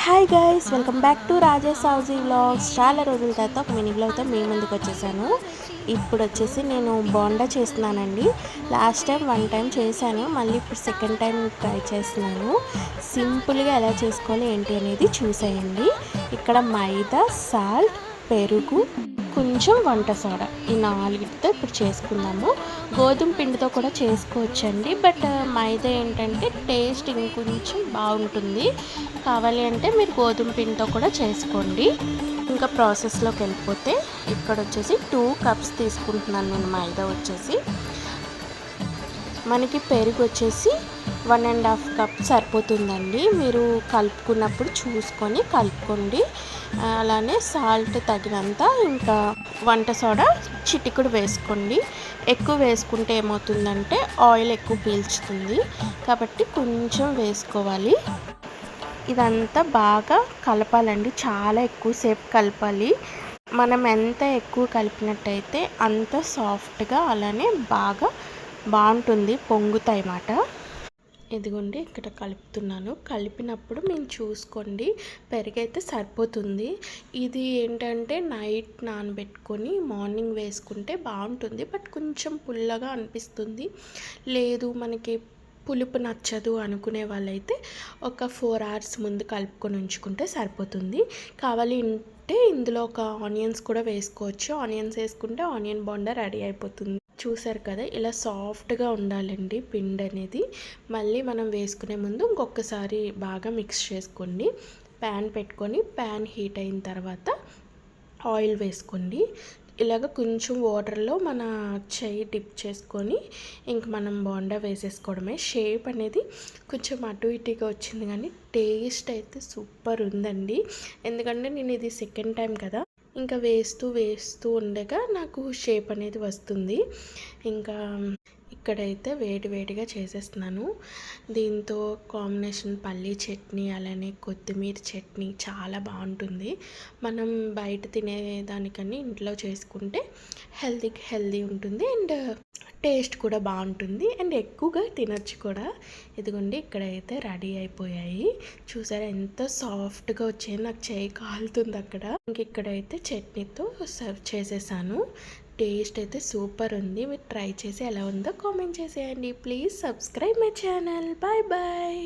Hi guys, welcome back to Rajesh housie vlogs. చాలా రోజుల తర్వాత ఒక మినీ వ్లాగ్తో మీ ముందుకు వచ్చేసాను. ఇప్పుడు వచ్చేసి నేను బోండా చేస్తున్నానండి. లాస్ట్ టైం 1 టైం చేశాను, మళ్ళీ ఇప్పుడు సెకండ్ టైం ట్రై చేస్తున్నాను. సింపుల్గా ఎలా చేసుకోవాలి ఏంటి అనేది చూసేయండి. ఇక్కడ మైదా, సాల్ట్, పెరుగు, కొంచెం వంట సోడా, ఈ 4తో ఇప్పుడు చేసుకుందాము. గోధుమ పిండితో కూడా చేసుకోవచ్చండి, బట్ మైదా ఏంటంటే టేస్ట్ ఇంకొంచెం బాగుంటుంది. కావాలి అంటే మీరు గోధుమ పిండితో కూడా చేసుకోండి. ఇంకా ప్రాసెస్లోకి వెళ్ళిపోతే ఇక్కడ వచ్చేసి 2 కప్స్ తీసుకుంటున్నాను నేను. మైదా వచ్చేసి మనకి పెరుగు వచ్చేసి 1.5 కప్ సరిపోతుందండి. మీరు కలుపుకున్నప్పుడు చూసుకొని కలుపుకోండి. అలానే సాల్ట్ తగినంత, ఇంకా వంట సోడా చిటికుడు వేసుకోండి. ఎక్కువ వేసుకుంటే ఏమవుతుందంటే ఆయిల్ ఎక్కువ పీల్చుతుంది, కాబట్టి కొంచెం వేసుకోవాలి. ఇదంతా బాగా కలపాలండి, చాలా ఎక్కువసేపు కలపాలి. మనం ఎంత ఎక్కువ కలిపినట్టయితే అంత సాఫ్ట్గా అలానే బాగుంటుంది, పొంగుతాయి అన్నమాట. ఇదిగోండి ఇక్కడ కలుపుతున్నాను. కలిపినప్పుడు మేము చూసుకోండి, పెరుగైతే సరిపోతుంది. ఇది ఏంటంటే నైట్ నానబెట్టుకొని మార్నింగ్ వేసుకుంటే బాగుంటుంది, బట్ కొంచెం పుల్లగా అనిపిస్తుంది. లేదు మనకి పులుపు నచ్చదు అనుకునే వాళ్ళైతే ఒక 4 hours ముందు కలుపుకొని ఉంచుకుంటే సరిపోతుంది. కావాలి అంటే ఇందులో ఒక ఆనియన్స్ కూడా వేసుకోవచ్చు. ఆనియన్స్ వేసుకుంటే ఆనియన్ బోండా రెడీ అయిపోతుంది. చూసారు కదా, ఇలా సాఫ్ట్గా ఉండాలండి పిండి అనేది. మళ్ళీ మనం వేసుకునే ముందు ఇంకొకసారి బాగా మిక్స్ చేసుకోండి. ప్యాన్ పెట్టుకొని ప్యాన్ హీట్ అయిన తర్వాత ఆయిల్ వేసుకోండి. ఇలాగ కొంచెం వాటర్లో మన చెయ్యి డిప్ చేసుకొని ఇంక మనం బోండా వేసేసుకోవడమే. షేప్ అనేది కొంచెం అటు ఇటుగా వచ్చింది, కానీ టేస్ట్ అయితే సూపర్ ఉందండి. ఎందుకంటే నేను ఇది సెకండ్ టైం కదా, ఇంకా వేస్తూ ఉండగా నాకు షేప్ అనేది వస్తుంది. ఇంకా ఇక్కడైతే వేడిగా చేసేస్తున్నాను. దీంతో కాంబినేషన్ పల్లీ చట్నీ, అలానే కొత్తిమీర చట్నీ చాలా బాగుంటుంది. మనం బయట తినేదానికన్నా ఇంట్లో చేసుకుంటే హెల్దీ ఉంటుంది, అండ్ టేస్ట్ కూడా బాగుంటుంది, అండ్ ఎక్కువగా తినచ్చు కూడా. ఇదిగోండి ఇక్కడైతే రెడీ అయిపోయాయి. చూసారా ఎంత సాఫ్ట్గా వచ్చాయి, నాకు చేయి కాలుతుంది అక్కడ. ఇంక ఇక్కడైతే చట్నీతో సర్వ్ చేసేసాను. టేస్ట్ అయితే సూపర్ ఉంది. మీరు ట్రై చేసి ఎలా ఉందో కామెంట్ చేసేయండి. Please subscribe my channel. Bye bye.